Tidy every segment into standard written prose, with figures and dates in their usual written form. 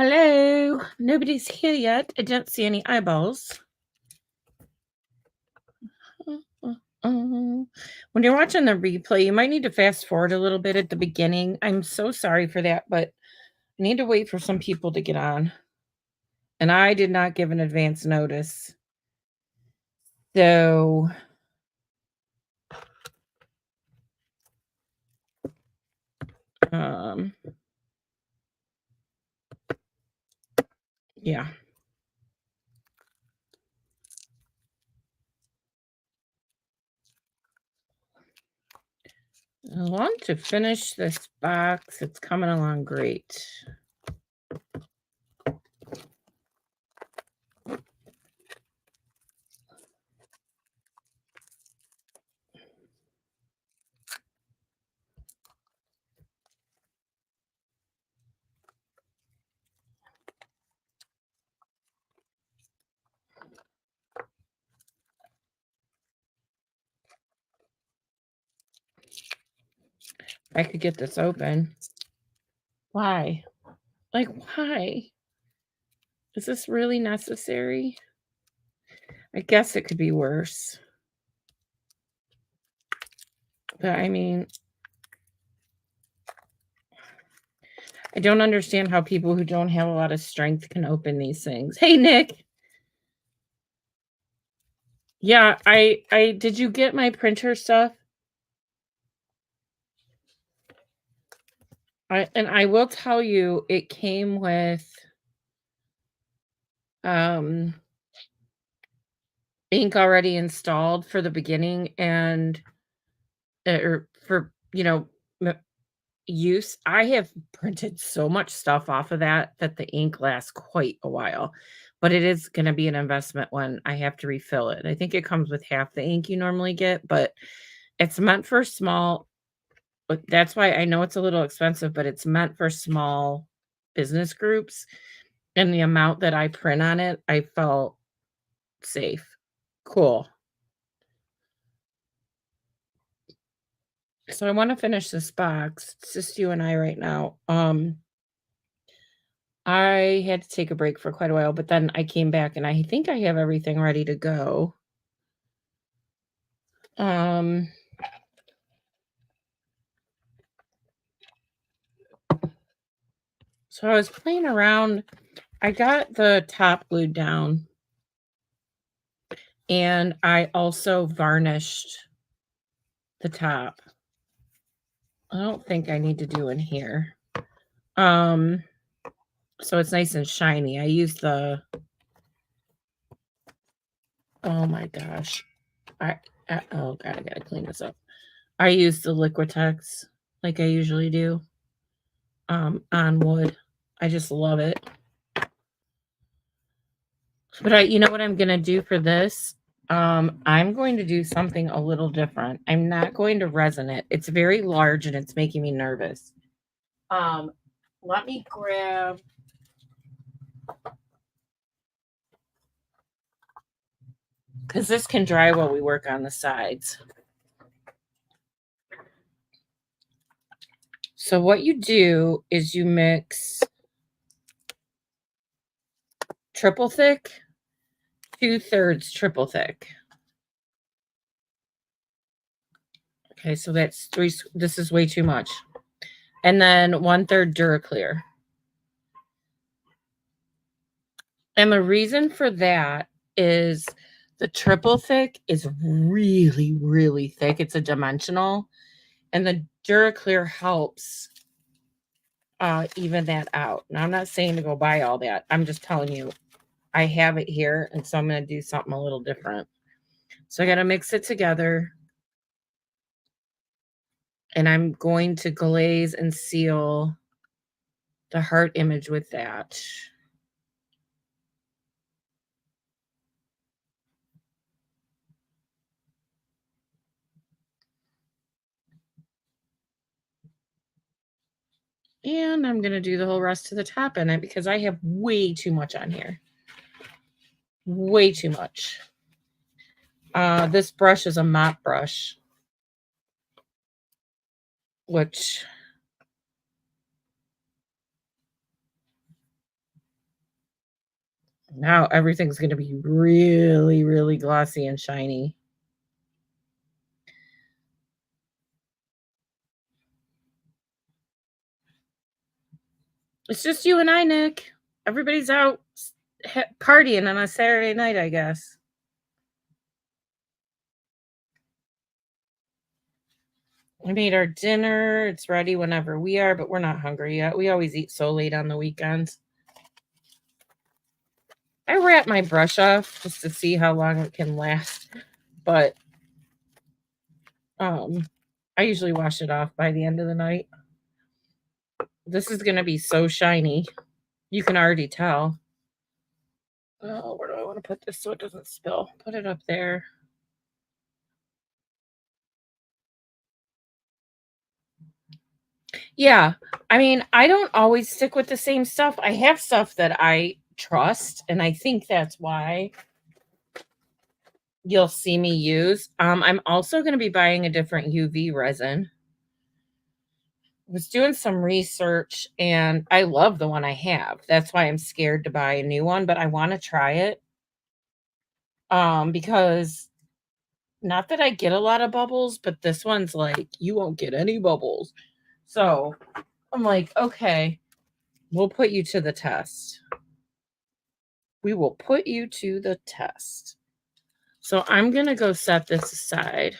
Hello. Nobody's here yet. I don't see any eyeballs. When you're watching the replay, you might need to fast forward a little bit at the beginning. I'm so sorry for that, but I need to wait for some people to get on. And I did not give an advance notice. So, um, yeah. I want to finish this box. It's coming along great. I could get this open. Why? Like, why? Is this really necessary? I guess it could be worse. But I mean, I don't understand how people who don't have a lot of strength can open these things. Hey, Nick. Yeah, I did you get my printer stuff? I will tell you it came with um ink already installed for the beginning and or for, use. I have printed so much stuff off of that the ink lasts quite a while, but it is gonna be an investment when I have to refill it. I think it comes with half the ink you normally get, but it's meant for small but that's why I know it's a little expensive, but it's meant for small business groups, and the amount that I print on it, I felt safe. Cool. So I wanna finish this box. It's just you and I right now. I had to take a break for quite a while, but then I came back and I think I have everything ready to go. Um, so I was playing around. I got the top glued down and I also varnished the top. I don't think I need to do in here. Um, so it's nice and shiny. I use the oh my gosh. Oh god, I gotta clean this up. I use the Liquitex like I usually do on wood. I just love it. But you know what I'm gonna do for this? I'm going to do something a little different. I'm not going to resin it. It's very large and it's making me nervous. Um, Let me grab because this can dry while we work on the sides. So what you do is you mix triple thick, 2/3 triple thick. Okay, so that's three. This is way too much. And then 1/3 Duraclear. And the reason for that is the triple thick is really, really thick. It's a dimensional. And the Duraclear helps even that out. Now, I'm not saying to go buy all that. I'm just telling you, I have it here. And so I'm going to do something a little different. So I got to mix it together. And I'm going to glaze and seal the heart image with that. And I'm going to do the whole rest of the top in it because I have way too much on here. Way too much. This brush is a mop brush, which Now everything's gonna be really, really glossy and shiny. It's just you and I, Nick. Everybody's out partying on a Saturday night, I guess. We made our dinner. It's ready whenever we are, but we're not hungry yet. We always eat so late on the weekends. I wrap my brush off just to see how long it can last, but um I usually wash it off by the end of the night. This is gonna be so shiny. You can already tell. Oh, where do I want to put this so it doesn't spill? Put it up there. Yeah. I mean, I don't always stick with the same stuff. I have stuff that I trust, and I think that's why you'll see me use. I'm also going to be buying a different UV resin. Was doing some research and I love the one I have. That's why I'm scared to buy a new one, but I want to try it. Because not that I get a lot of bubbles, but this one's like you won't get any bubbles. So, I'm like, okay, we'll put you to the test. We will put you to the test. So I'm going to go set this aside.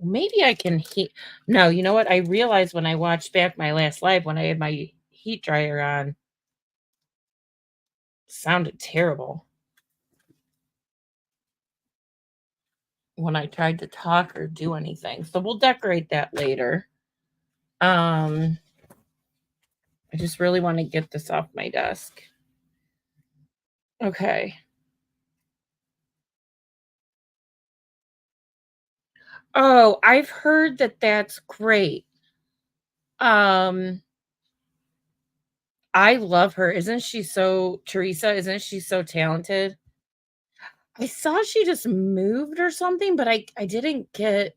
Maybe I can heat. No, you know what? I realized when I watched back my last live when I had my heat dryer on, sounded terrible when I tried to talk or do anything. So we'll decorate that later. I just really want to get this off my desk. Okay. Oh, I've heard that that's great. Um, I love her. Isn't she so Teresa, isn't she so talented? I saw she just moved or something, but I didn't get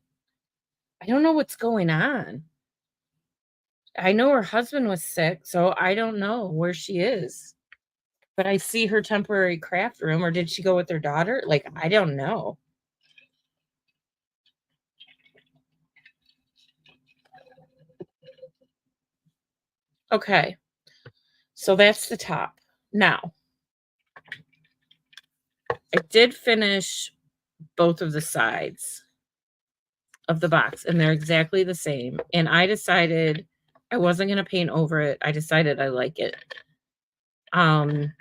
I don't know what's going on. I know her husband was sick, so I don't know where she is. But I see her temporary craft room, or did she go with her daughter? Like, I don't know. Okay. So that's the top. Now, I did finish both of the sides of the box, and they're exactly the same. And I decided I wasn't going to paint over it. I decided I like it. Um,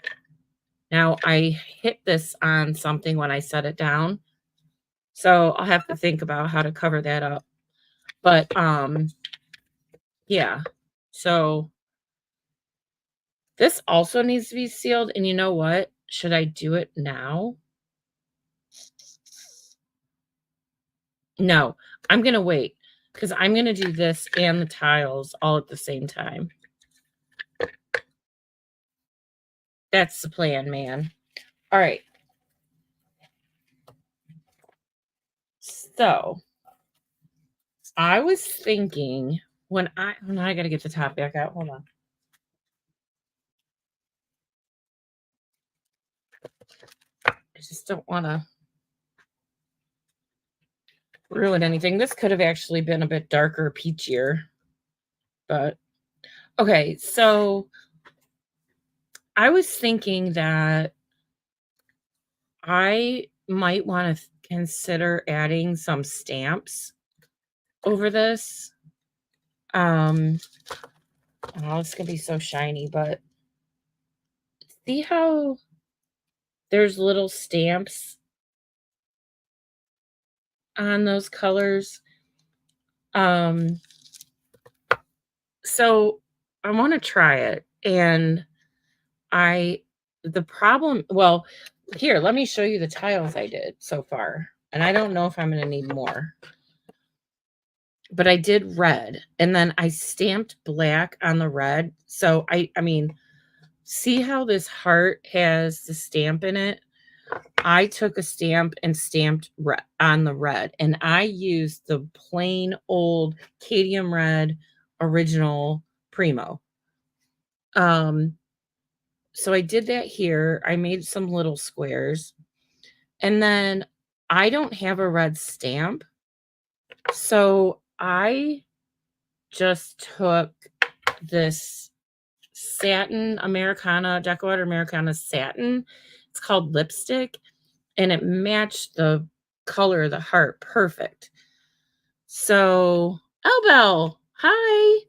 Now I hit this on something when I set it down. So I'll have to think about how to cover that up. But yeah. So this also needs to be sealed. And you know what? Should I do it now? No, I'm gonna wait because I'm gonna do this and the tiles all at the same time. That's the plan, man. All right. So I was thinking now I gotta get the top back out. Hold on. I just don't wanna ruin anything. This could have actually been a bit darker, peachier, but okay. So I was thinking that I might want to consider adding some stamps over this. Oh, it's gonna be so shiny, but see how there's little stamps on those colors? Um, so I want to try it, and I the problem well, here, let me show you the tiles I did so far, and I don't know if I'm gonna need more. But I did red, and then I stamped black on the red. So I mean, see how this heart has the stamp in it? I took a stamp and stamped on the red, and I used the plain old Cadium red original Primo. Um, so I did that here. I made some little squares. And then I don't have a red stamp. So I just took this satin Americana, Decorator Americana satin. It's called lipstick, and it matched the color of the heart perfect. So, Elbel, hi.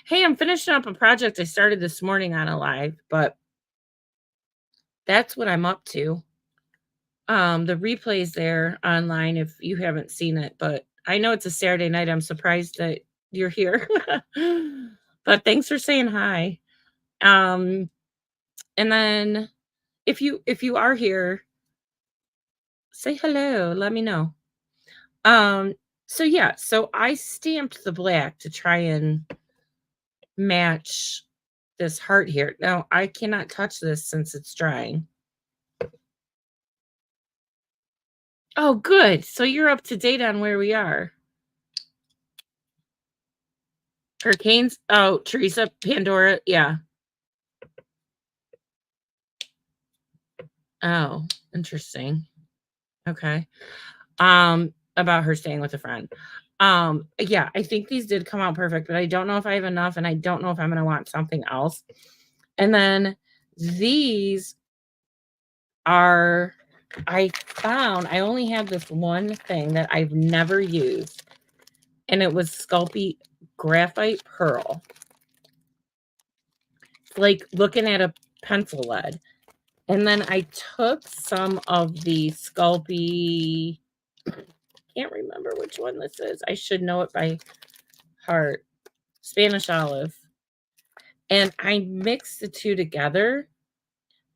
Hey, I'm finishing up a project I started this morning on a live, but that's what I'm up to. The replay's there online if you haven't seen it, but I know it's a Saturday night. I'm surprised that you're here. But thanks for saying hi. Um, and then if you are here, say hello, let me know. Um, so yeah, so I stamped the black to try and match this heart here. Now, I cannot touch this since it's drying. Oh, good. So you're up to date on where we are. Hurricanes? Oh, Teresa, Pandora, yeah. Oh, interesting. Okay. About her staying with a friend. Yeah, I think these did come out perfect, but I don't know if I have enough, and I don't know if I'm gonna want something else. And then these are I only have this one thing that I've never used, and it was Sculpey Graphite Pearl. It's like looking at a pencil lead. And then I took some of the Sculpey, can't remember which one this is. I should know it by heart. Spanish olive. And I mixed the two together,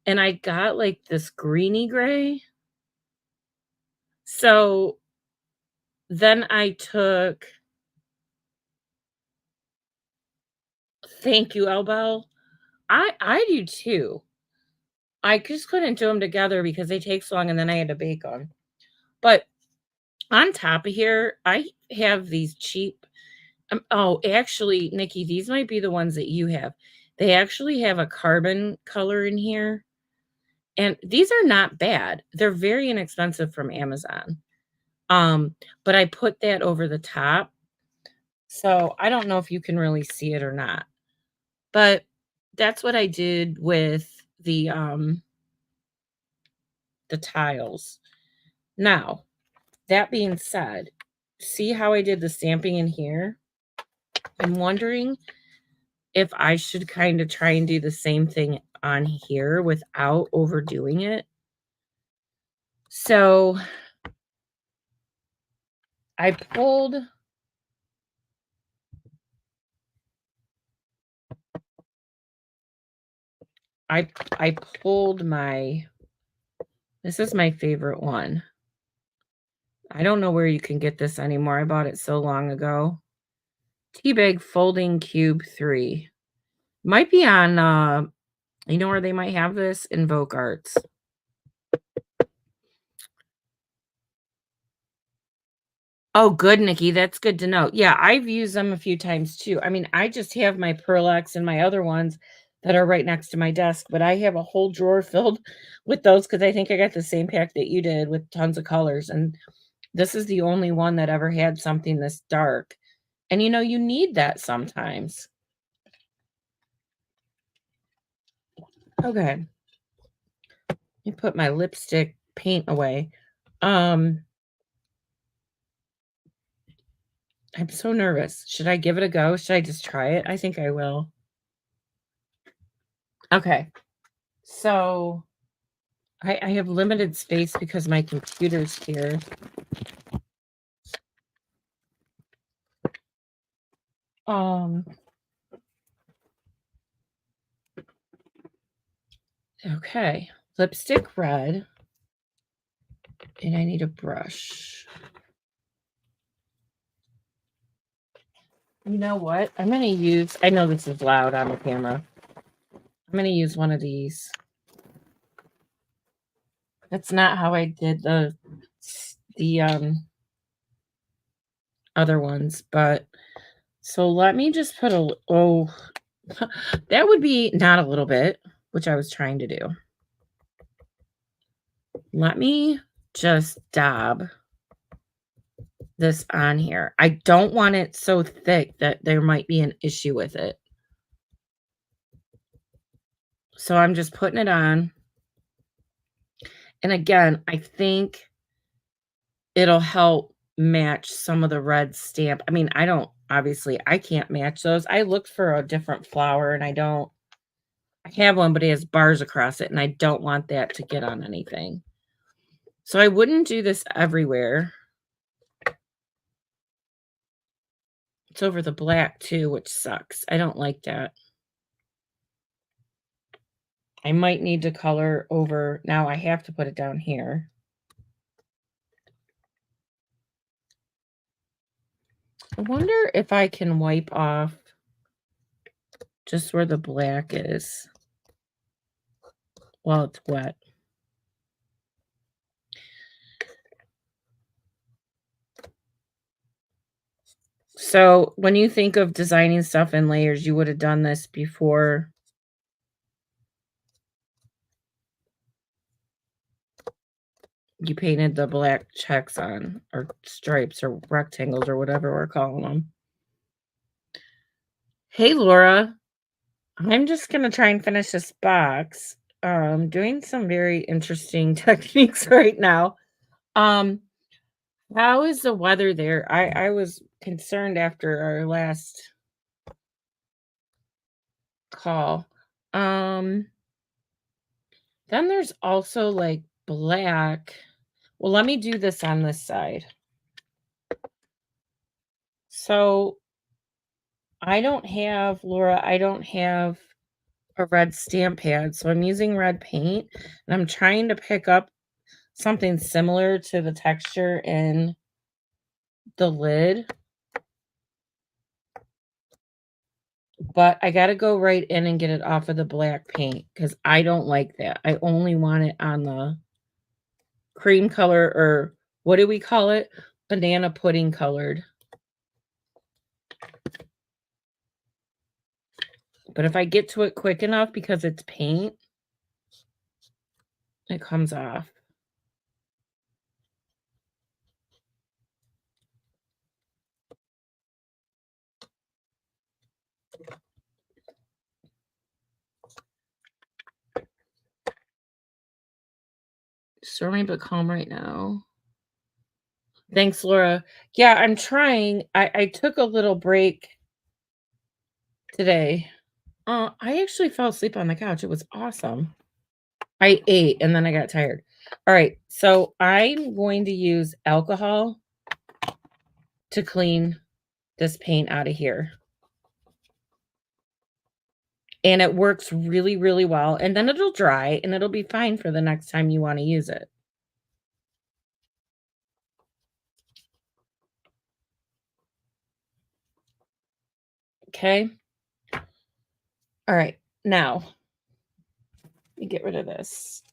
and I got like this greeny gray. So then I took, thank you, Elbow. I do too. I just couldn't do them together because they take so long, and then I had to bake them. But on top of here, I have these cheap. Oh, actually, Nikki, these might be the ones that you have. They actually have a carbon color in here, and these are not bad. They're very inexpensive from Amazon. But I put that over the top, so I don't know if you can really see it or not. But that's what I did with the tiles. Now, that being said, see how I did the stamping in here? I'm wondering if I should kind of try and do the same thing on here without overdoing it. So I pulled I pulled my, this is my favorite one. I don't know where you can get this anymore. I bought it so long ago. Teabag Folding Cube 3. Might be on you know where they might have this? Invoke Arts. Oh, good, Nikki. That's good to know. Yeah, I've used them a few times too. I mean, I just have my Pearl-Ex and my other ones that are right next to my desk, but I have a whole drawer filled with those because I think I got the same pack that you did with tons of colors. And this is the only one that ever had something this dark. And you know, you need that sometimes. Okay. Let me put my lipstick paint away. I'm so nervous. Should I give it a go? Should I just try it? I think I will. Okay. So I have limited space because my computer's here. Okay. Lipstick red. And I need a brush. You know what? I'm going to use, I know this is loud on the camera. I'm going to use one of these. That's not how I did the other ones, but so let me just put a, oh, That would be not a little bit, which I was trying to do. Let me just dab this on here. I don't want it so thick that there might be an issue with it. So I'm just putting it on. And again, I think it'll help match some of the red stamp. I mean, obviously, I can't match those. I looked for a different flower and I have one, but it has bars across it and I don't want that to get on anything. So I wouldn't do this everywhere. It's over the black too, which sucks. I don't like that. I might need to color over. Now I have to put it down here. I wonder if I can wipe off just where the black is while it's wet. So when you think of designing stuff in layers, you would have done this before you painted the black checks on, or stripes, or rectangles, or whatever we're calling them. Hey, Laura. I'm just going to try and finish this box. Doing some very interesting techniques right now. How is the weather there? I was concerned after our last call. Then there's also like black. Well, let me do this on this side. So Laura, I don't have a red stamp pad. So I'm using red paint and I'm trying to pick up something similar to the texture in the lid. But I got to go right in and get it off of the black paint because I don't like that. I only want it on the cream color, or what do we call it? Banana pudding colored. But if I get to it quick enough because it's paint, it comes off. Stormy but calm right now. Thanks, Laura. Yeah, I'm trying. I took a little break today. I actually fell asleep on the couch. It was awesome. I ate and then I got tired. All right, so I'm going to use alcohol to clean this paint out of here. And it works really, really well. And then it'll dry and it'll be fine for the next time you want to use it. Okay. All right. Now, let me get rid of this.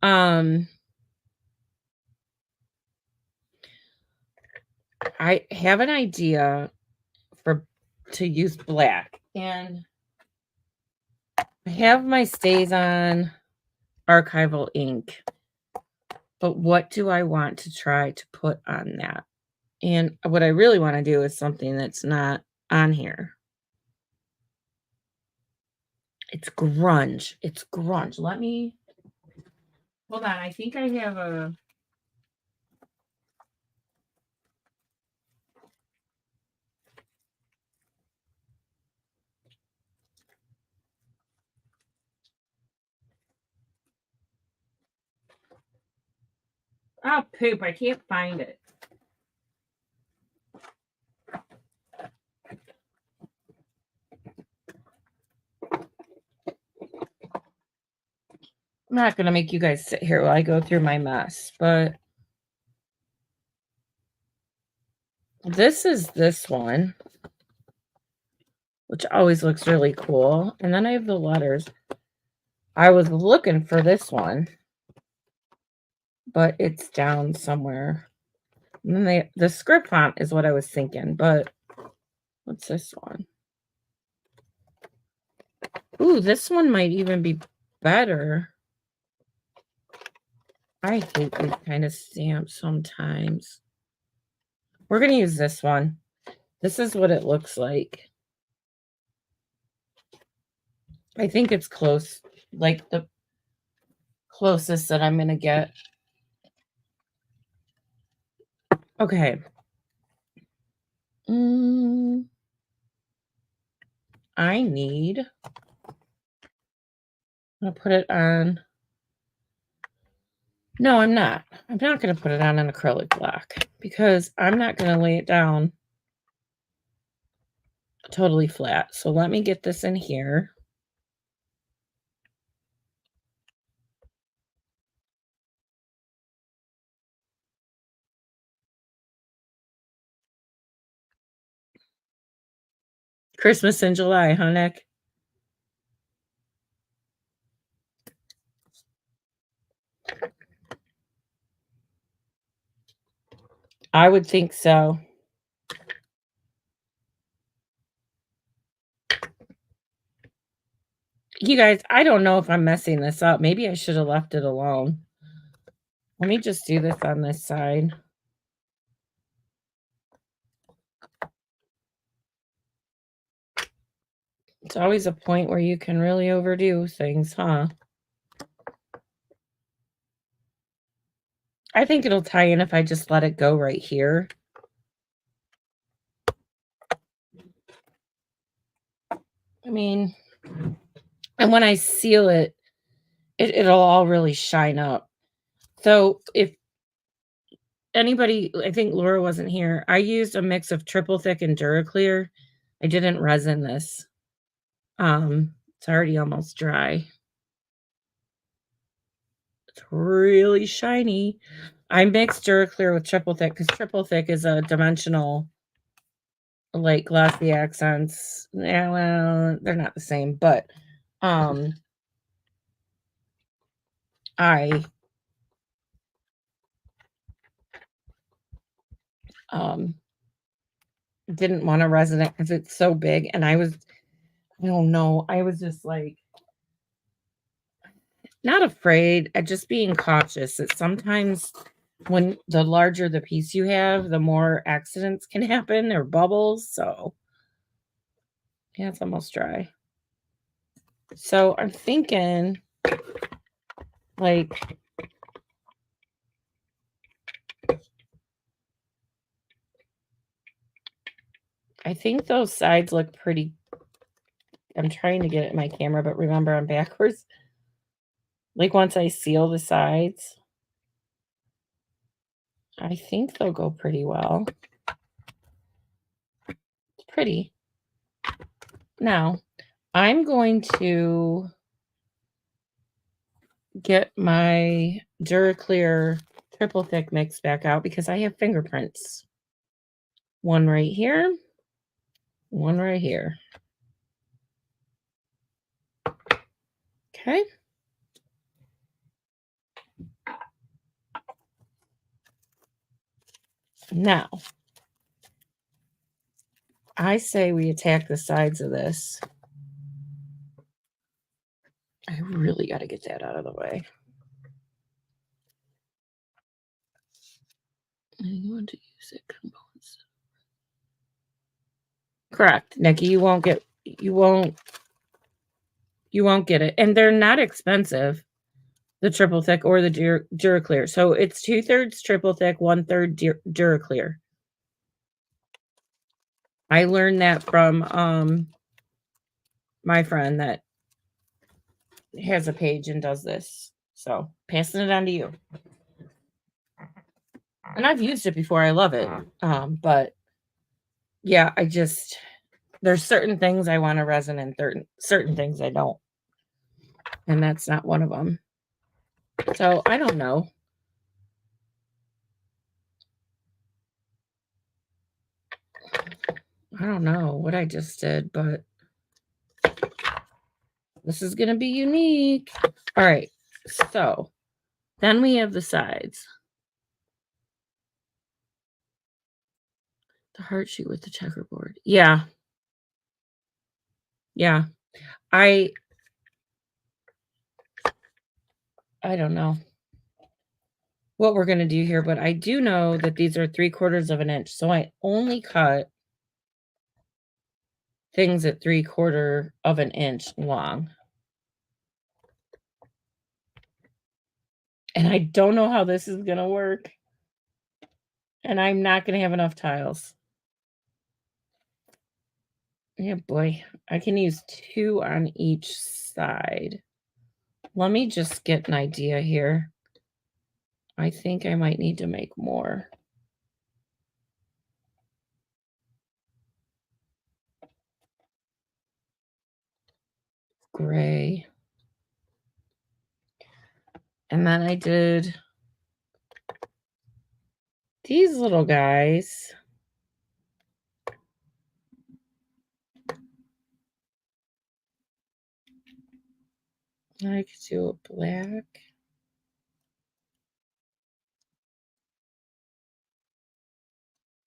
I have an idea to use black, and I have my StazOn archival ink, but what do I want to try to put on that? And what I really want to do is something that's not on here. It's grunge. It's grunge. Let me hold on. I think I have a oh poop, I can't find it. I'm not going to make you guys sit here while I go through my mess, but this is this one, which always looks really cool. And then I have the letters. I was looking for this one, but it's down somewhere. And then the script font is what I was thinking, but What's this one? Ooh, this one might even be better. I hate these kind of stamps sometimes. We're going to use this one. This is what it looks like. I think it's close, like the closest that I'm going to get. Okay. I need, I'm going to put it on. No, I'm not. I'm not going to put it on an acrylic block because I'm not going to lay it down totally flat. So let me get this in here. Christmas in July, huh, Nick? I would think so. You guys, I don't know if I'm messing this up. Maybe I should have left it alone. Let me just do this on this side. It's always a point where you can really overdo things, huh? I think it'll tie in if I just let it go right here. I mean, and when I seal it, it'll all really shine up. So if anybody, I think Laura wasn't here, I used a mix of triple thick and Duraclear. I didn't resin this. It's already almost dry. It's really shiny. I mixed Duraclear with triple thick because triple thick is a dimensional, like glossy accents. Yeah, well, they're not the same, but I didn't want to resin it because it's so big, and I don't know, I was just like not afraid, just being cautious that sometimes when the larger the piece you have, the more accidents can happen or bubbles. So yeah, it's almost dry. So I'm thinking like I think those sides look pretty. I'm trying to get it in my camera, but remember I'm backwards. Like once I seal the sides, I think they'll go pretty well. It's pretty. Now, I'm going to get my Duraclear triple thick mix back out because I have fingerprints. One right here, one right here. Okay. Now, I say we attack the sides of this. I really got to get that out of the way. I want to use it components. Correct, Nikki. You won't get it, and they're not expensive. The triple thick or the Duraclear. So it's 2/3 triple thick, 1/3 Duraclear. I learned that from my friend that has a page and does this. So passing it on to you. And I've used it before. I love it. But yeah, there's certain things I want to resin and certain things I don't. And that's not one of them. So I don't know. I don't know what I just did, but this is going to be unique. All right. So then we have the sides. The heart sheet with the checkerboard. Yeah. Yeah. I I don't know what we're gonna do here, but I do know that these are 3/4 of an inch, so I only cut things at 3/4 of an inch long, and I don't know how this is gonna work, and I'm not gonna have enough tiles. Yeah, boy, I can use 2 on each side. Let me just get an idea here. I think I might need to make more. Gray. And then I did these little guys. I could do a black.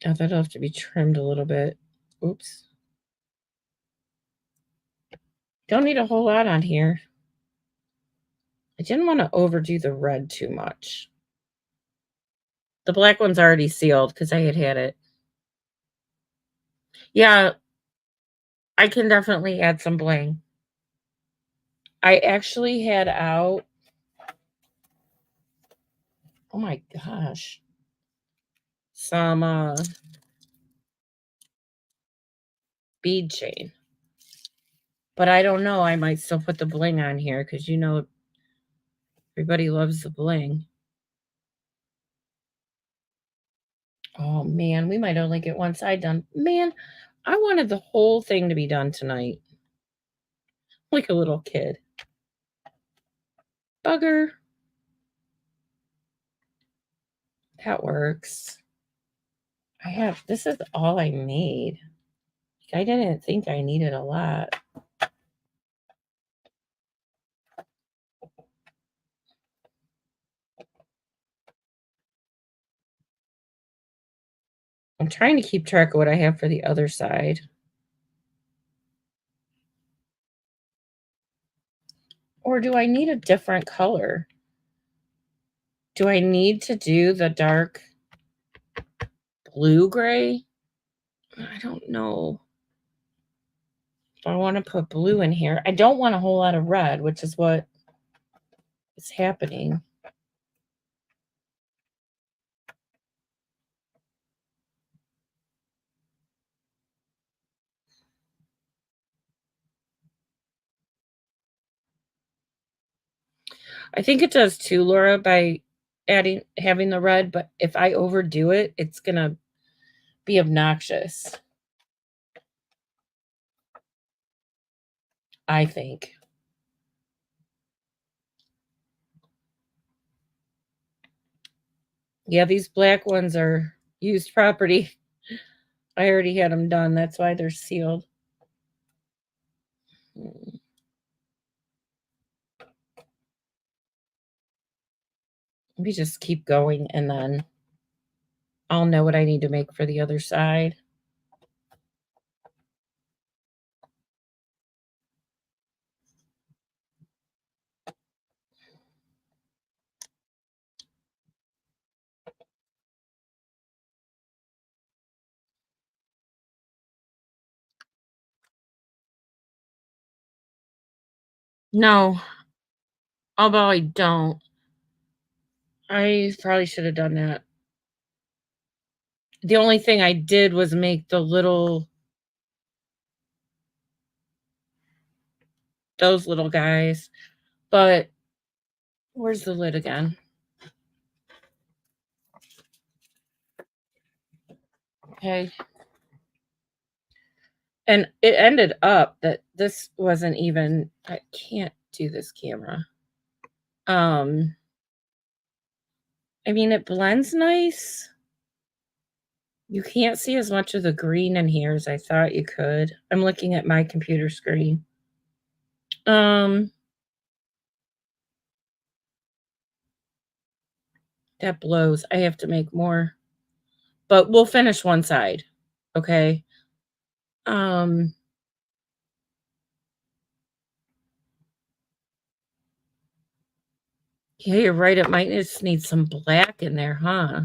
Oh, that'll have to be trimmed a little bit. Oops. Don't need a whole lot on here. I didn't want to overdo the red too much. The black one's already sealed because I had it. Yeah, I can definitely add some bling. I actually had out, oh my gosh, some bead chain. But I don't know, I might still put the bling on here because you know everybody loves the bling. Oh man, we might only get one side done. Man, I wanted the whole thing to be done tonight. Like a little kid. Bugger. That works. This is all I made. I didn't think I needed a lot. I'm trying to keep track of what I have for the other side. Or do I need a different color? Do I need to do the dark blue gray? I don't know if I want to put blue in here. I don't want a whole lot of red, which is what is happening. I think it does too, Laura, by having the red, but if I overdo it, it's gonna be obnoxious. I think. Yeah, these black ones are used property. I already had them done. That's why they're sealed. Let me just keep going and then I'll know what I need to make for the other side. No, although I don't. I probably should have done that. The only thing I did was make the little those little guys. But where's the lid again? Okay. And it ended up that this wasn't even I can't do this camera. Um, I mean, it blends nice. You can't see as much of the green in here as I thought you could. I'm looking at my computer screen. Um, that blows. I have to make more. But we'll finish one side. Okay. Um, Yeah, you're right. It might just need some black in there, huh?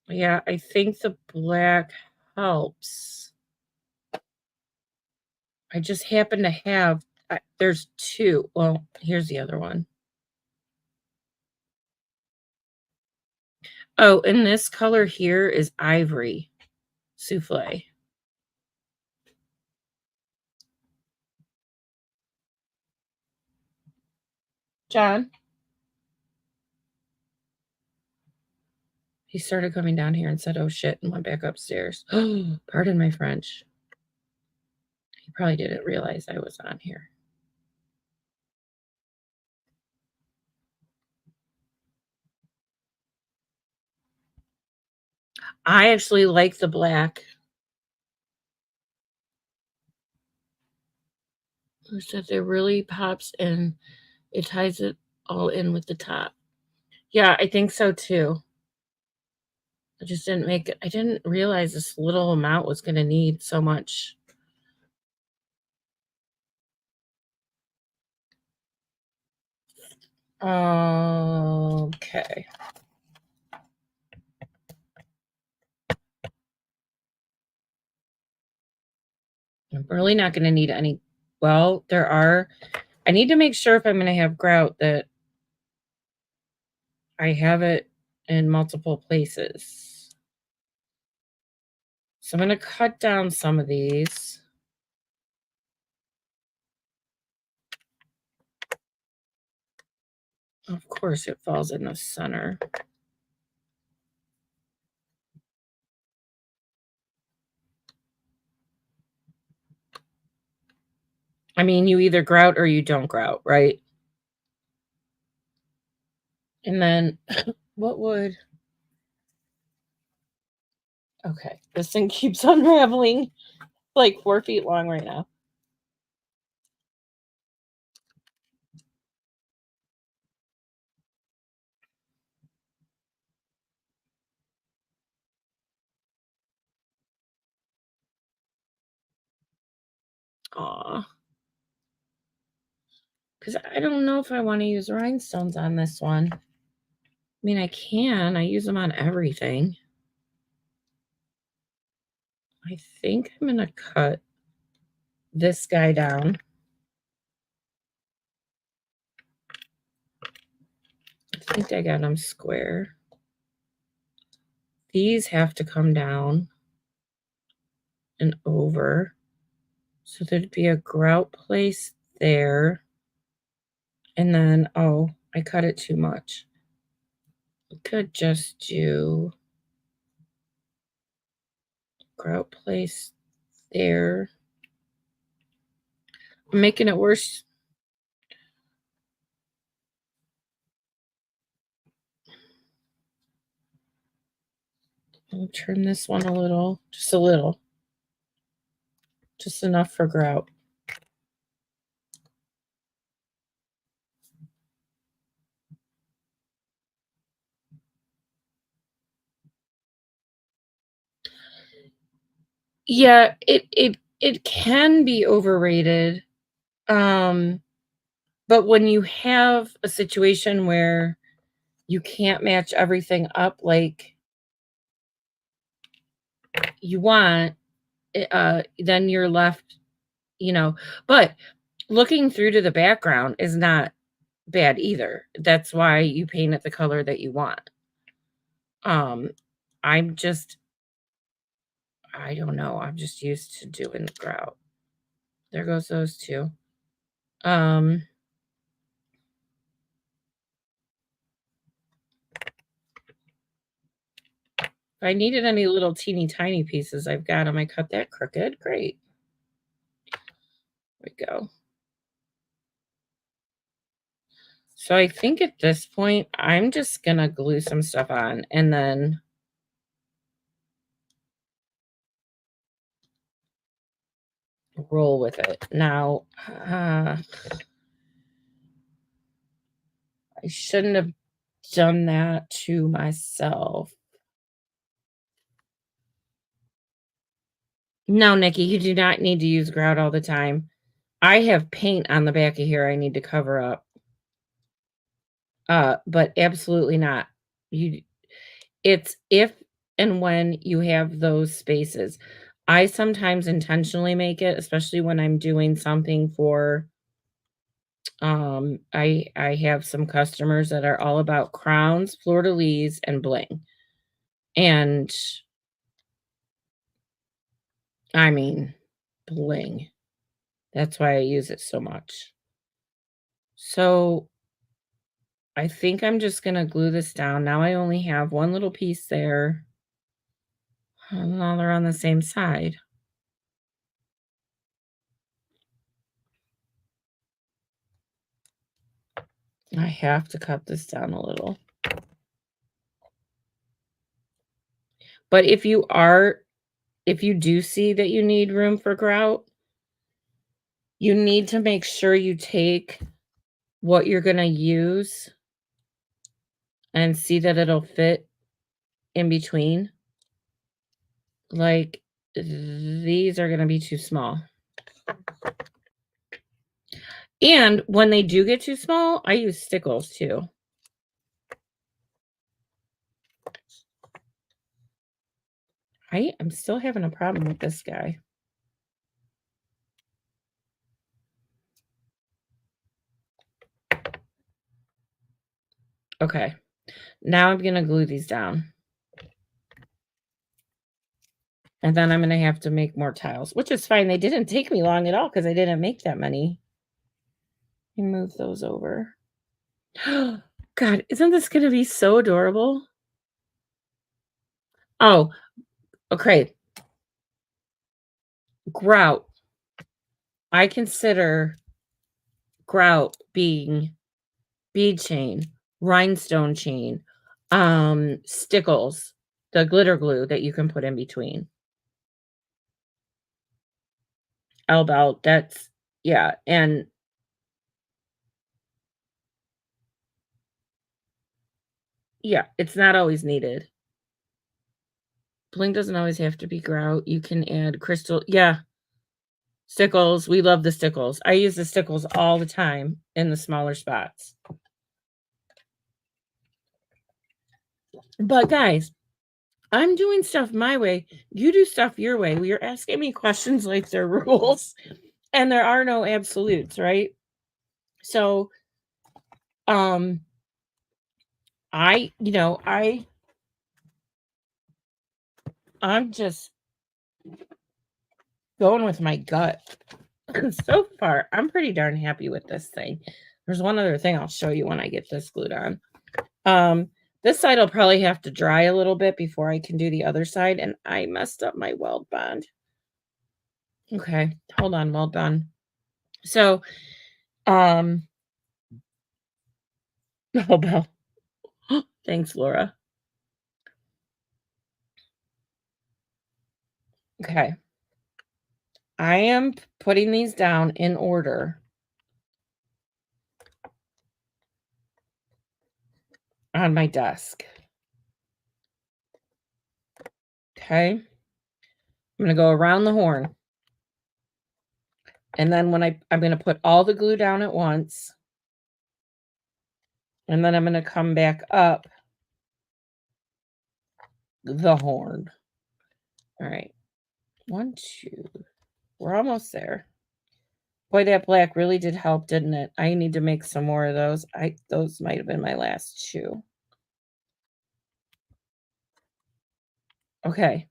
Yeah, I think the black helps. I just happen to have there's 2. Well, here's the other one. Oh, and this color here is ivory souffle. John, he started coming down here and said, "Oh shit," and went back upstairs. Pardon my French. He probably didn't realize I was on here. I actually like the black. Who said it really pops and it ties it all in with the top. Yeah, I think so too. I just didn't make it. I didn't realize this little amount was going to need so much. Okay. I'm really not going to need any. Well, there are. I need to make sure if I'm going to have grout that I have it in multiple places. So I'm going to cut down some of these. Of course, it falls in the center. I mean, you either grout or you don't grout, right? And then what would. Okay, this thing keeps unraveling like 4 feet long right now. Aw. Because I don't know if I want to use rhinestones on this one. I mean, I can. I use them on everything. I think I'm going to cut this guy down. I think I got them square. These have to come down and over. So there'd be a grout place there. And then, oh, I cut it too much. I could just do grout place there. I'm making it worse. I'll trim this one a little, just a little, just enough for grout. Yeah, it can be overrated. Um, but when you have a situation where you can't match everything up like you want, then you're left, you know. But looking through to the background is not bad either. That's why you paint it the color that you want. Um, I'm just I don't know. I'm just used to doing the grout. There goes those 2. Um, if I needed any little teeny tiny pieces, I've got them. I cut that crooked. Great. There we go. So I think at this point, I'm just gonna glue some stuff on and then roll with it. Now, I shouldn't have done that to myself. No, Nikki, you do not need to use grout all the time. I have paint on the back of here I need to cover up. But absolutely not. You It's if and when you have those spaces. I sometimes intentionally make it, especially when I'm doing something for I have some customers that are all about crowns, fleur-de-lis, and bling. And I mean bling. That's why I use it so much. So I think I'm just gonna glue this down. Now I only have one little piece there. And now they're on the same side. I have to cut this down a little. But if you do see that you need room for grout, you need to make sure you take what you're gonna use and see that it'll fit in between. Like, these are gonna be too small. And when they do get too small, I use stickles too. I'm still having a problem with this guy. Okay. Now I'm gonna glue these down. And then I'm gonna have to make more tiles, which is fine. They didn't take me long at all because I didn't make that many. Let me move those over. God, isn't this gonna be so adorable? Oh, okay. Grout. I consider grout being bead chain, rhinestone chain, stickles, the glitter glue that you can put in between. Elbow, that's yeah, and yeah, it's not always needed. Bling doesn't always have to be grout. You can add crystal. Yeah, stickles. We love the stickles. I use the stickles all the time in the smaller spots. But guys, I'm doing stuff my way. You do stuff your way. You're asking me questions like they're rules, and there are no absolutes, right? So, um, I'm just going with my gut. So far, I'm pretty darn happy with this thing. There's one other thing I'll show you when I get this glued on. This side will probably have to dry a little bit before I can do the other side, and I messed up my weld bond. Okay, hold on, weld bond. So, um, oh, Belle. Thanks, Laura. Okay. I am putting these down in order on my desk. Okay. I'm going to go around the horn. And then when I'm going to put all the glue down at once. And then I'm going to come back up the horn. All right. 1, 2. We're almost there. Boy, that black really did help, didn't it? I need to make some more of those. Those might have been my last 2. Okay.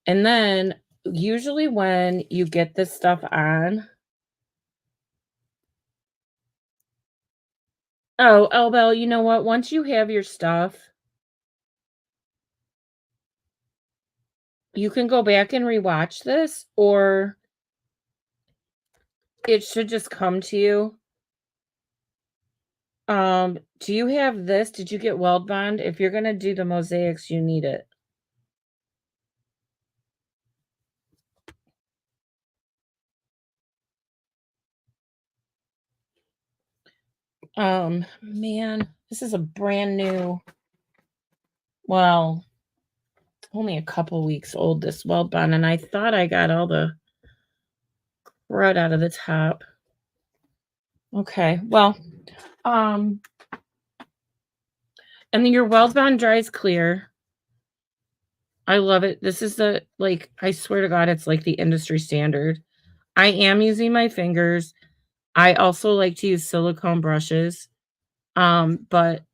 And then usually when you get this stuff on. Oh, Elbel, you know what? Once you have your stuff, you can go back and rewatch this, or it should just come to you. Do you have this? Did you get Weld Bond? If you're gonna do the mosaics, you need it. Man. This is a brand new, well, only a couple weeks old, this Weld Bond, and I thought I got all the crud out of the top. Okay, well, um, and then your Weld Bond dries clear. I love it. This is the, like, I swear to God, it's like the industry standard. I am using my fingers. I also like to use silicone brushes. But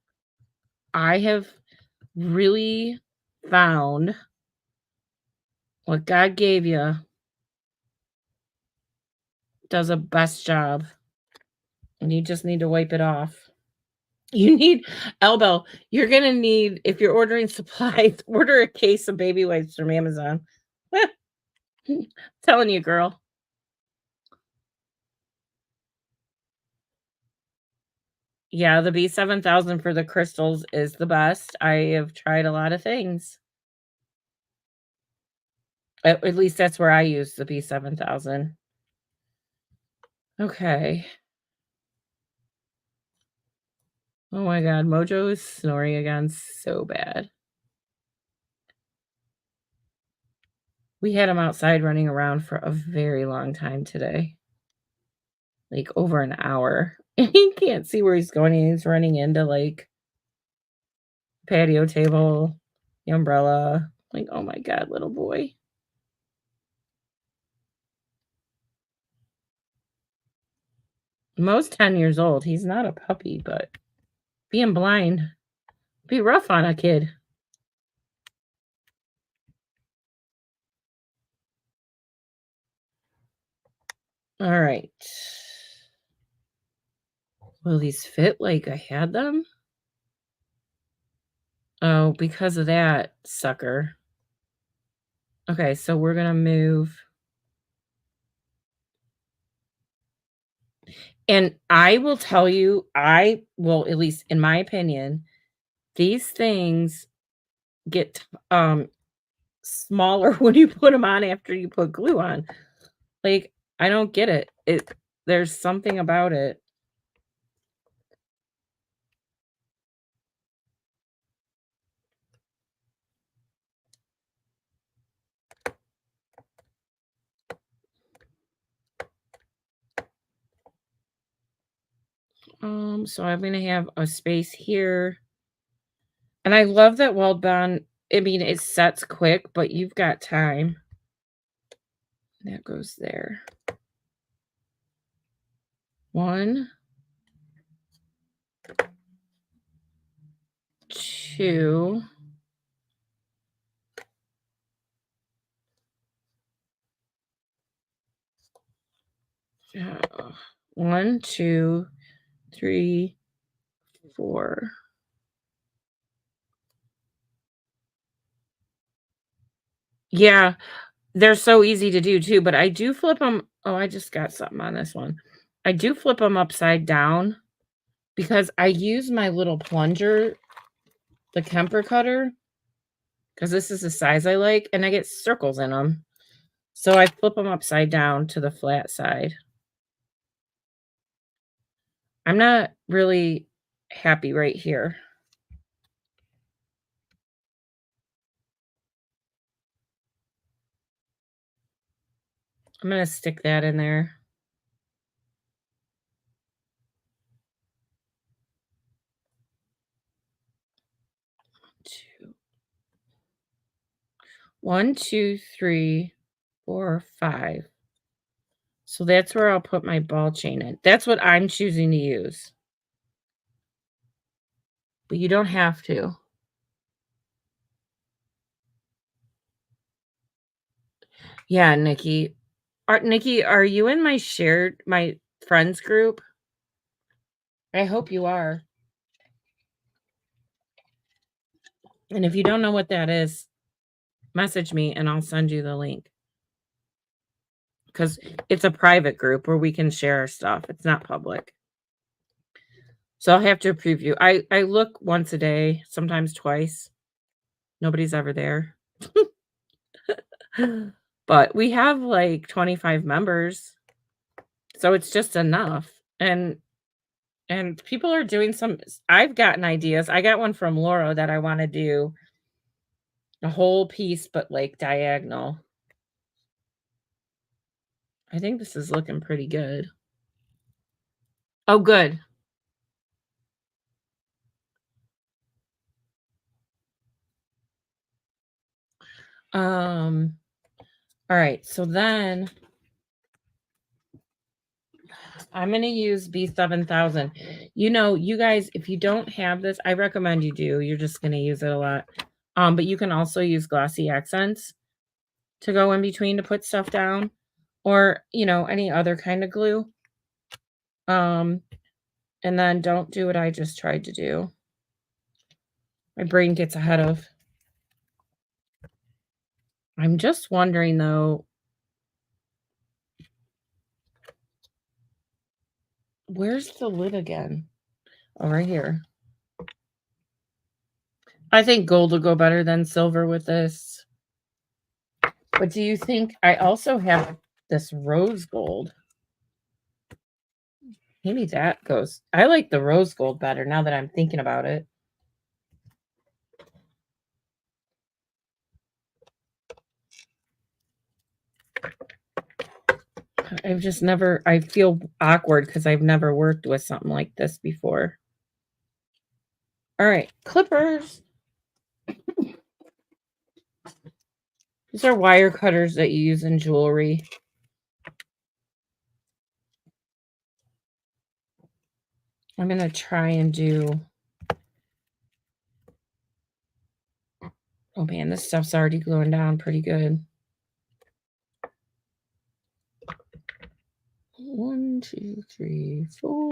I have really found what God gave you does a best job, and you just need to wipe it off. You need elbow. You're gonna need, if you're ordering supplies, order a case of baby wipes from Amazon. Telling you, girl. Yeah, the B7000 for the crystals is the best. I have tried a lot of things. At least that's where I use the B7000. Okay. Oh my god, Mojo is snoring again so bad. We had him outside running around for a very long time today, like over an hour. He can't see where he's going, and he's running into, like, patio table, the umbrella. Like, oh my god, little boy. Mo's 10 years old. He's not a puppy, but being blind be rough on a kid. All right. Will these fit like I had them? Oh, because of that sucker. Okay, so we're gonna move. And I will tell you, I will, at least in my opinion, these things get, smaller when you put them on after you put glue on. Like, I don't get it. There's something about it. So I'm gonna have a space here. And I love that Weld Bond, I mean, it sets quick, but you've got time. That goes there. 1, 2. Uh, 1, 2, 3, 4. Yeah, they're so easy to do too, but I do flip them. Oh, I just got something on this one. I do flip them upside down because I use my little plunger, the Kemper cutter, because this is the size I like, and I get circles in them. So I flip them upside down to the flat side. I'm not really happy right here. I'm gonna stick that in there. 2. 1, 2, 3, 4, 5. So that's where I'll put my ball chain in. That's what I'm choosing to use. But you don't have to. Yeah, Nikki. Nikki, are you in my friends group? I hope you are. And if you don't know what that is, message me and I'll send you the link. Because it's a private group where we can share our stuff. It's not public. So I'll have to approve you. I look once a day, sometimes twice. Nobody's ever there. But we have like 25 members. So it's just enough. And And people are doing some I've gotten ideas. I got one from Laura that I wanna do a whole piece, but, like, diagonal. I think this is looking pretty good. Oh, good. Um, alright, so then I'm gonna use B7000. You know, you guys, if you don't have this, I recommend you do. You're just gonna use it a lot. But you can also use glossy accents to go in between to put stuff down or, any other kind of glue. Um, and then don't do what I just tried to do. My brain gets ahead of. I'm just wondering though, where's the lid again? Oh, right here. I think gold will go better than silver with this. But do you think I also have this rose gold? Maybe that goes. I like the rose gold better now that I'm thinking about it. I've just never, I feel awkward because I've never worked with something like this before. All right, clippers. These are wire cutters that you use in jewelry. I'm going to try and do. Oh man, this stuff's already gluing down pretty good. 1, 2, 3, 4.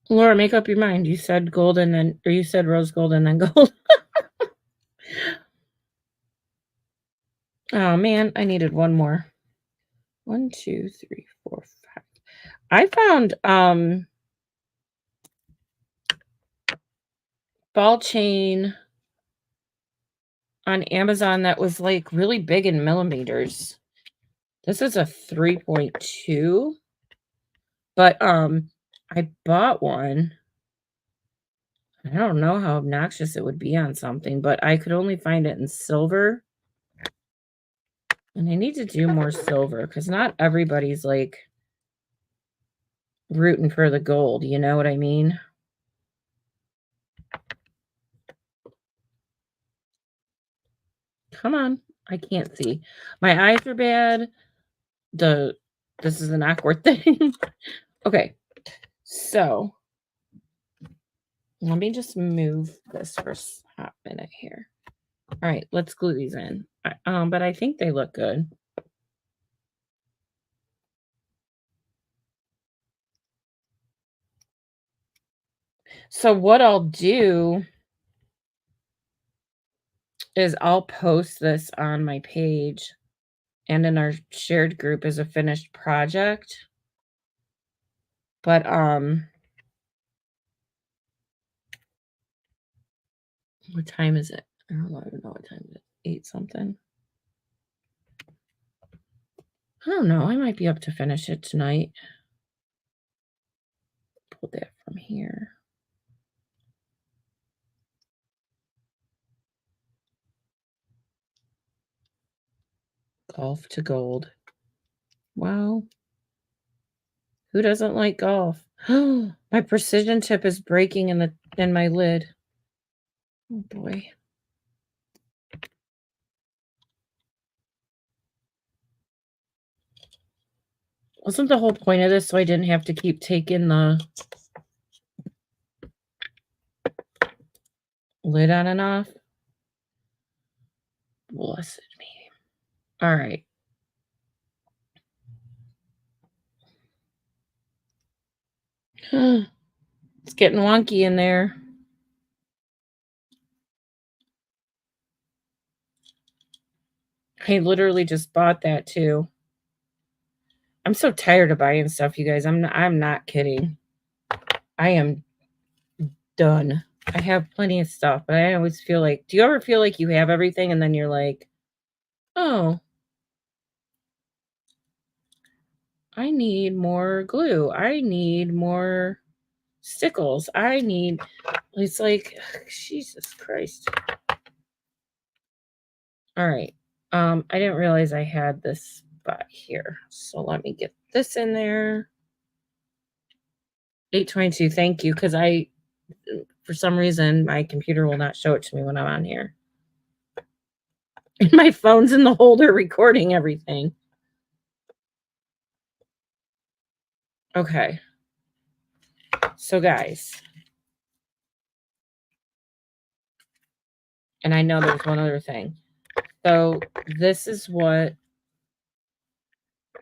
Laura, make up your mind. You said gold and then, or you said rose gold and then gold. Oh man, I needed one more. 1, 2, 3, 4, 5. I found ball chain on Amazon that was like really big in millimeters. This is a 3.2, but I bought one. I don't know how obnoxious it would be on something, but I could only find it in silver. And I need to do more silver because not everybody's like rooting for the gold, you know what I mean? Come on, I can't see. My eyes are bad. This is an awkward thing. Okay, so let me just move this for a hot minute here. All right, let's glue these in. But I think they look good. So what I'll do is I'll post this on my page and in our shared group as a finished project. But what time is it? I don't even know what time it is. 8 something. I don't know. I might be up to finish it tonight. Pull that from here. Golf to gold. Wow. Who doesn't like golf? My precision tip is breaking in my lid. Oh boy. Wasn't the whole point of this so I didn't have to keep taking the lid on and off? Blessed me. All right. It's getting wonky in there. I literally just bought that too. I'm so tired of buying stuff, you guys. I'm not kidding. I am done. I have plenty of stuff, but I always feel like, do you ever feel like you have everything and then you're like, Oh, I need more glue. I need more stickles. I need it's like Jesus Christ. All right. I didn't realize I had this spot here. So let me get this in there. 822. Thank you. Because for some reason, my computer will not show it to me when I'm on here. And my phone's in the holder recording everything. Okay. So, guys, and I know there's one other thing. So, this is what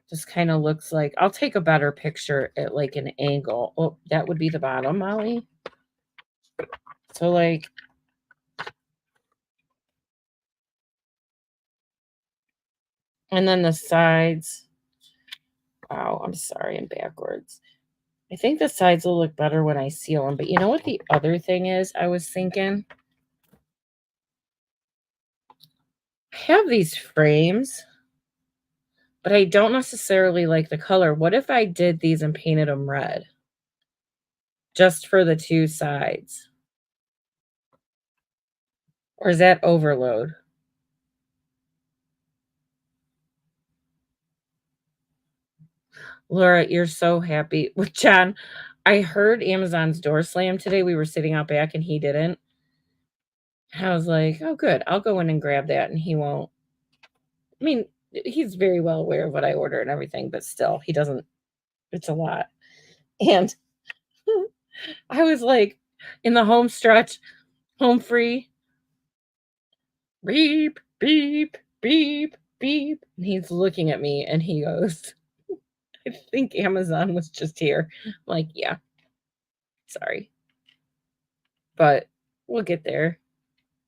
this kind of looks like. I'll take a better picture at like an angle. Oh, that would be the bottom, Molly. So, like, and then the sides. Wow, I'm sorry, I'm backwards. I think the sides will look better when I seal them. But you know what the other thing is I was thinking? I have these frames, but I don't necessarily like the color. What if I did these and painted them red? Just for the two sides? Or is that overload? Laura, you're so happy with John. I heard Amazon's door slam today. We were sitting out back and he didn't. I was like, oh, good. I'll go in and grab that and he won't. I mean, he's very well aware of what I order and everything, but still, he doesn't. It's a lot. And I was like, in the home stretch, home free, beep, beep, beep, beep. And he's looking at me and he goes, I think Amazon was just here. I'm like, yeah, sorry. But we'll get there.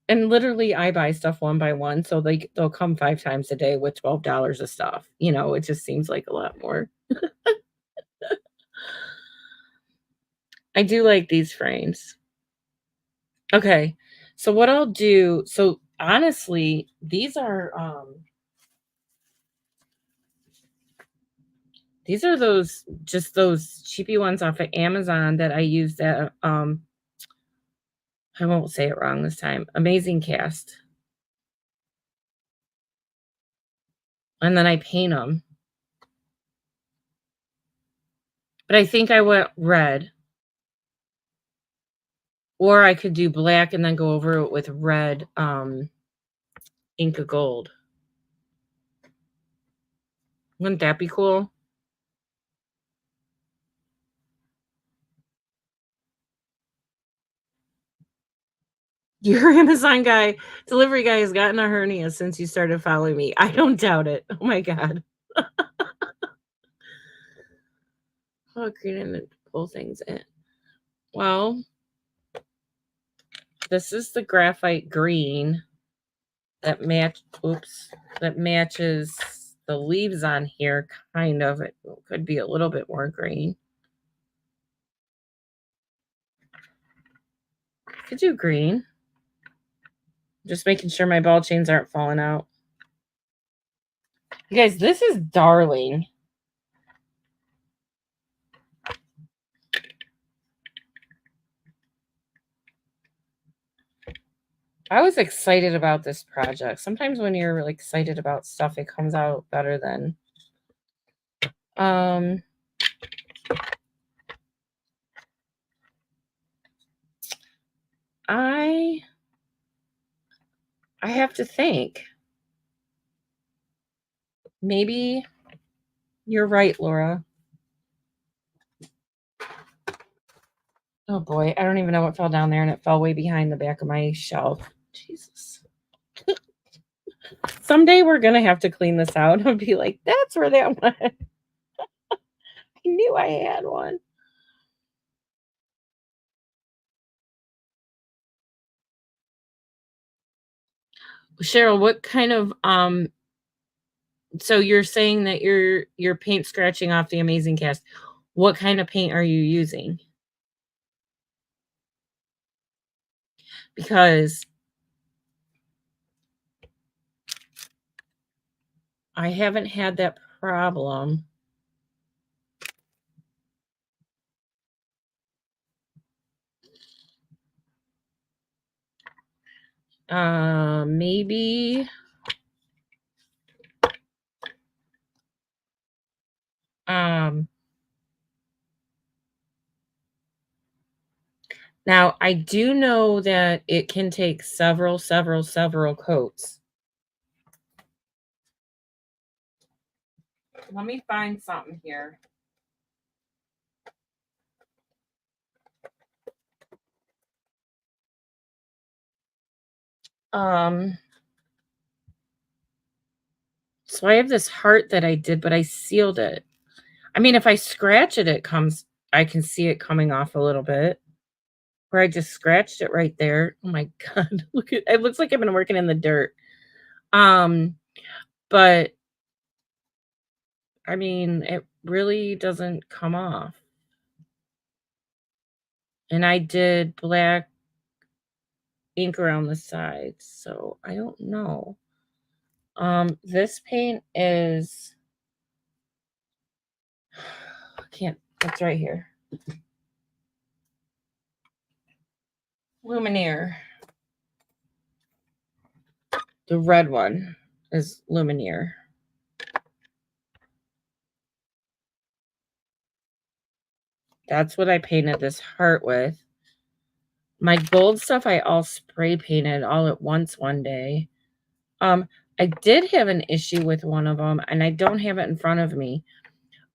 And literally I buy stuff one by one, so they'll come 5 times a day with $12 of stuff. You know, it just seems like a lot more. I do like these frames. Okay. So what I'll do, so honestly, these are those just those cheapy ones off of Amazon that I use that I won't say it wrong this time. Amazing Cast. And then I paint them. But I think I went red. Or I could do black and then go over it with red Inca Gold. Wouldn't that be cool? Your Amazon guy, delivery guy has gotten a hernia since you started following me. I don't doubt it. Oh my god. Oh, green and pull things in. Well, this is the graphite green that matches the leaves on here, kind of. It could be a little bit more green. Could do green. Just making sure my ball chains aren't falling out. You guys, this is darling. I was excited about this project. Sometimes when you're really excited about stuff, it comes out better than I have to think. Maybe you're right, Laura. Oh boy, I don't even know what fell down there and it fell way behind the back of my shelf. Jesus. Someday we're gonna have to clean this out and be like, that's where that went. I knew I had one. Cheryl, what kind of so you're saying that you're paint scratching off the Amazing Cast. What kind of paint are you using? Because I haven't had that problem. Maybe now I do know that it can take several coats. Let me find something here. Um, so I have this heart that I did, but I sealed it. I mean, if I scratch it, I can see it coming off a little bit. Where I just scratched it right there. Oh my God. Look at it looks like I've been working in the dirt. Um, but I mean, it really doesn't come off. And I did black ink around the sides, so I don't know. This paint is I can't it's right here. Luminaire. The red one is Luminaire. That's what I painted this heart with. My gold stuff I all spray painted all at once one day. I did have an issue with one of them, and I don't have it in front of me,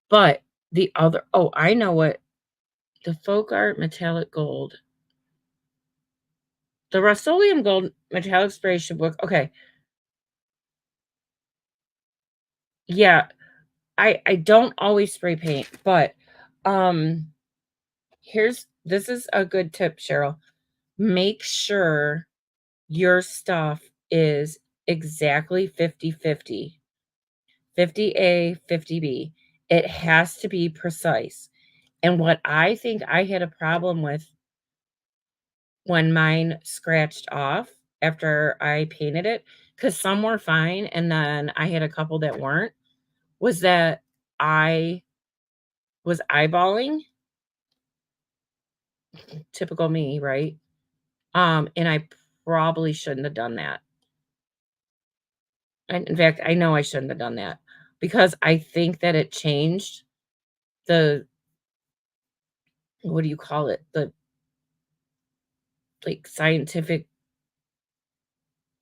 but the other oh, I know what the Folk Art Metallic Gold. The Rust-Oleum Gold Metallic Spray should work. Okay. Yeah, I don't always spray paint, but um this is a good tip, Cheryl. Make sure your stuff is exactly 50-50. 50A, 50B. It has to be precise. And what I think I had a problem with when mine scratched off after I painted it, because some were fine and then I had a couple that weren't, was that I was eyeballing. Typical me, right? And I probably shouldn't have done that. And in fact, I know I shouldn't have done that because I think that it changed the what do you call it? The like scientific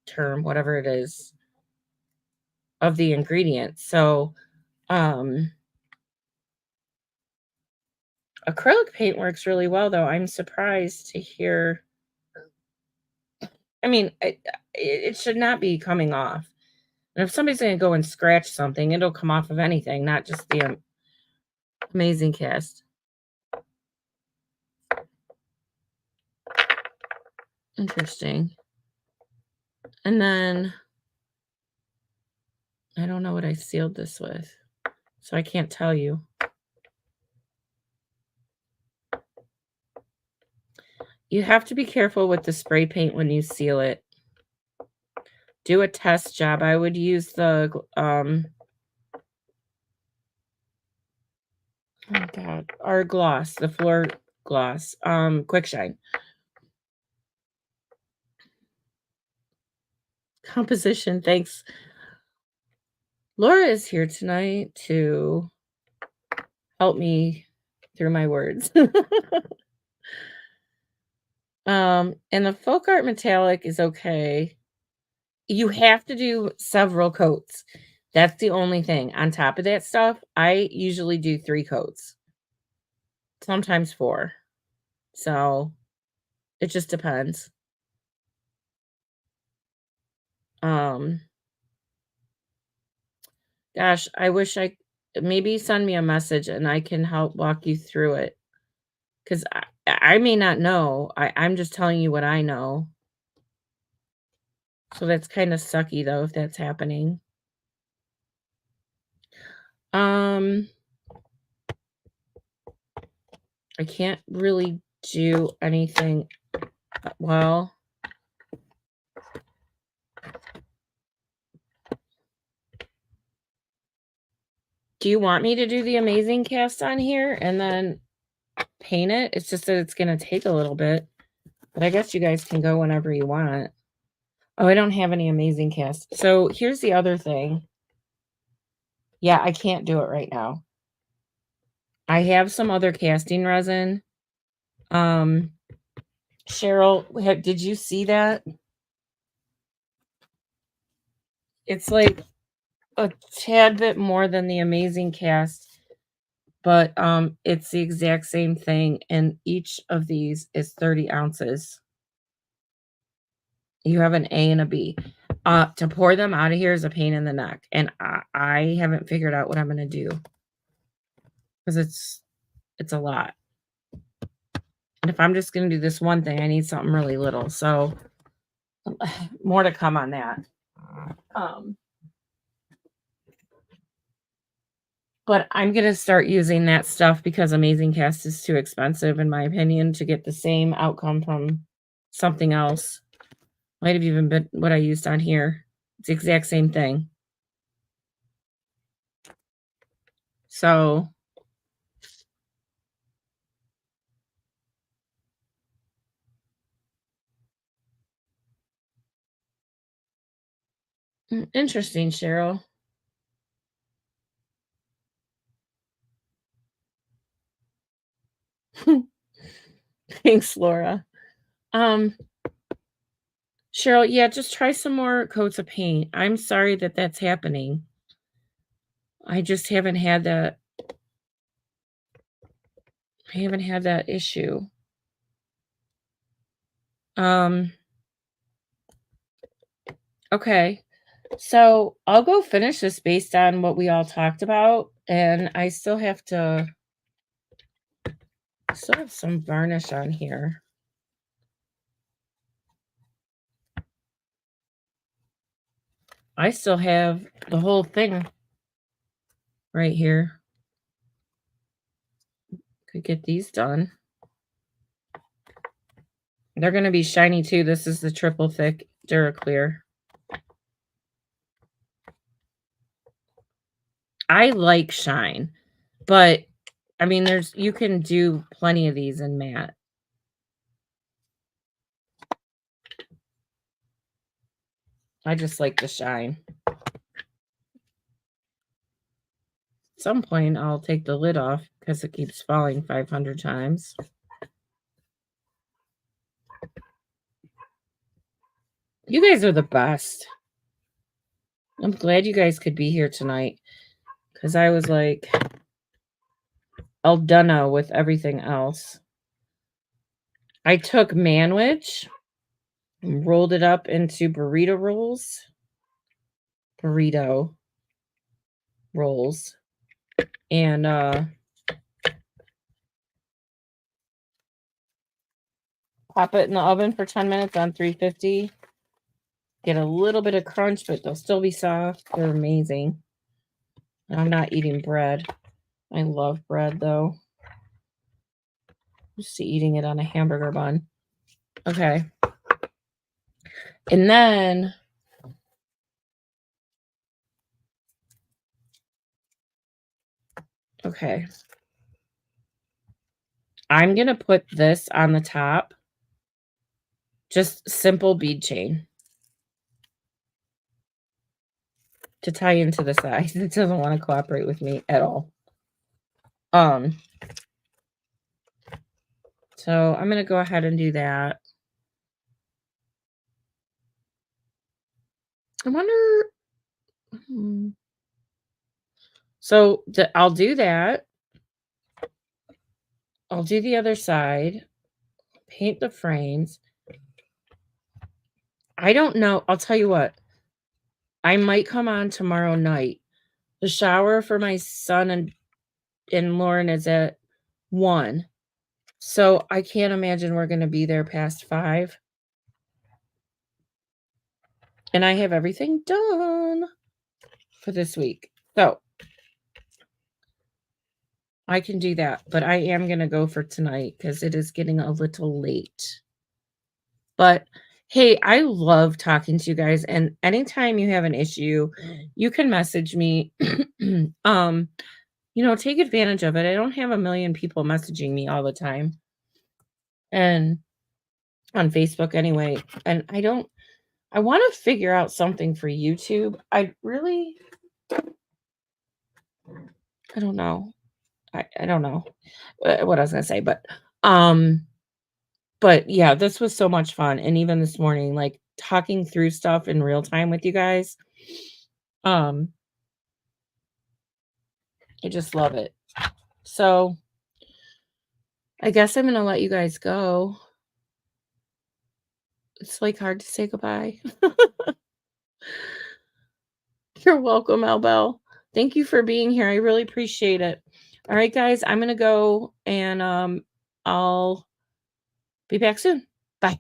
term, whatever it is, of the ingredient. So, um, acrylic paint works really well, though. I'm surprised to hear. I mean, it should not be coming off. And if somebody's going to go and scratch something, it'll come off of anything, not just the amazing cast. Interesting. And then I don't know what I sealed this with, so I can't tell you. You have to be careful with the spray paint when you seal it. Do a test job. I would use the, oh god, our gloss, the floor gloss, Quick Shine. Composition, thanks. Laura is here tonight to help me through my words. And the Folk Art Metallic is okay. You have to do several coats. That's the only thing. On top of that stuff, I usually do 3 coats. Sometimes 4. So, it just depends. Um, gosh, I wish maybe send me a message and I can help walk you through it. 'Cause I may not know. I'm just telling you what I know. So that's kinda sucky though if that's happening. Um, I can't really do anything well. Do you want me to do the amazing cast on here and then paint it? It's just that it's gonna take a little bit, but I guess you guys can go whenever you want. Oh, I don't have any amazing cast. So here's the other thing. Yeah, I can't do it right now. I have some other casting resin. Cheryl, did you see that? It's like a tad bit more than the amazing cast, but it's the exact same thing, and each of these is 30 ounces. You have an A and a B. To pour them out of here is a pain in the neck, and I haven't figured out what I'm gonna do because it's a lot. And if I'm just gonna do this one thing, I need something really little. So more to come on that. But I'm gonna start using that stuff because Amazing Cast is too expensive, in my opinion, to get the same outcome from something else. Might have even been what I used on here. It's the exact same thing. So interesting, Cheryl. Thanks, Laura. Cheryl, yeah, just try some more coats of paint. I'm sorry that that's happening. I just haven't had that. I haven't had that issue. Okay. So I'll go finish this based on what we all talked about, and I still have some varnish on here. I still have the whole thing right here. Could get these done. They're going to be shiny too. This is the triple thick Duraclear. I like shine, but I mean, you can do plenty of these in matte. I just like the shine. At some point, I'll take the lid off because it keeps falling 500 times. You guys are the best. I'm glad you guys could be here tonight because I was like all done with everything else. I took Manwich and rolled it up into burrito rolls. And pop it in the oven for 10 minutes on 350. Get a little bit of crunch, but they'll still be soft. They're amazing. I'm not eating bread. I love bread, though. Just eating it on a hamburger bun. Okay. And then okay. I'm going to put this on the top. Just simple bead chain to tie into the side. It doesn't want to cooperate with me at all. So I'm going to go ahead and do that. I wonder. So I'll do that. I'll do the other side. Paint the frames. I don't know. I'll tell you what. I might come on tomorrow night. The shower for my son and Lauren is at 1. So I can't imagine we're going to be there past 5. And I have everything done for this week. So I can do that. But I am going to go for tonight because it is getting a little late. But Hey, I love talking to you guys, and anytime you have an issue, you can message me. um, take advantage of it. I don't have a million people messaging me all the time, and on Facebook anyway. And I want to figure out something for YouTube. I don't know. I don't know what I was gonna say, um, but yeah, this was so much fun. And even this morning, like talking through stuff in real time with you guys. Um, I just love it. So I guess I'm gonna let you guys go. It's like hard to say goodbye. You're welcome, Albel. Thank you for being here. I really appreciate it. All right, guys, I'm gonna go and I'll be back soon. Bye.